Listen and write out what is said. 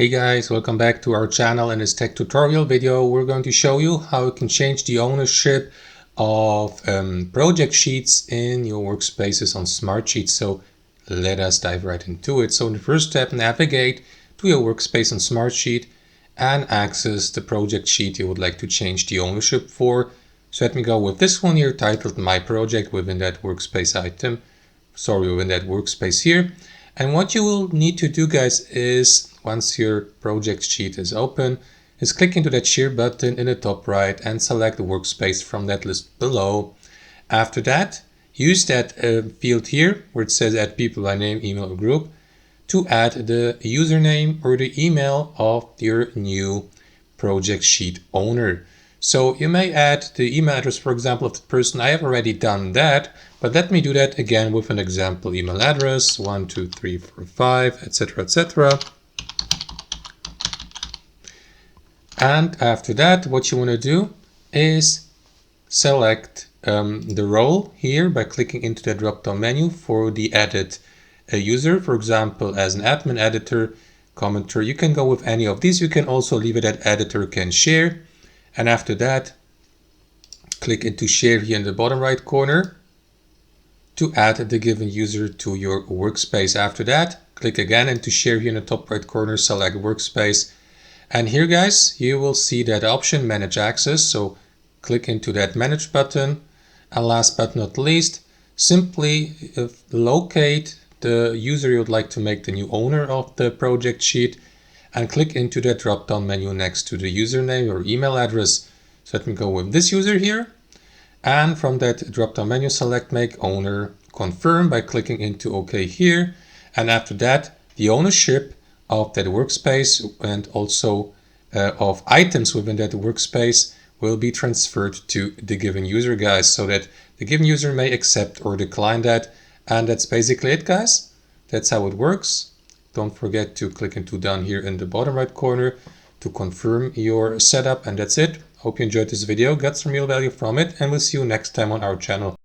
Hey guys, welcome back to our channel. In this tech tutorial video, we're going to show you how you can change the ownership of project sheets in your workspaces on Smartsheet. So let us dive right into it. So in the first step, navigate to your workspace on Smartsheet and access the project sheet you would like to change the ownership for. So let me go with this one here titled My Project within that workspace within that workspace here. And what you will need to do, guys, is once your project sheet is open, is click into that share button in the top right and select the workspace from that list below. After that, use that field here where it says add people by name, email, or group to add the username or the email of your new project sheet owner. So you may add the email address, for example, of the person. I have already done that, but let me do that again with an example email address, 12345, etc., etc. And after that, what you want to do is select the role here by clicking into the drop-down menu for the edit user, for example, as an admin, editor, commenter. You can go with any of these. You can also leave it at editor can share. And after that, click into share here in the bottom right corner to add the given user to your workspace. After that, click again into share here in the top right corner, select workspace. And here, guys, you will see that option, manage access. So click into that manage button. And last but not least, simply locate the user you would like to make the new owner of the project sheet and click into that drop-down menu next to the username or email address. So let me go with this user here. And from that drop-down menu, select make owner, confirm by clicking into OK here. And after that, the ownership of that workspace and also of items within that workspace will be transferred to the given user, guys, so that the given user may accept or decline that. And that's basically it, guys. That's how it works. Don't forget to click into down here in the bottom right corner to confirm your setup. And that's it. Hope you enjoyed this video, got some real value from it, and we'll see you next time on our channel.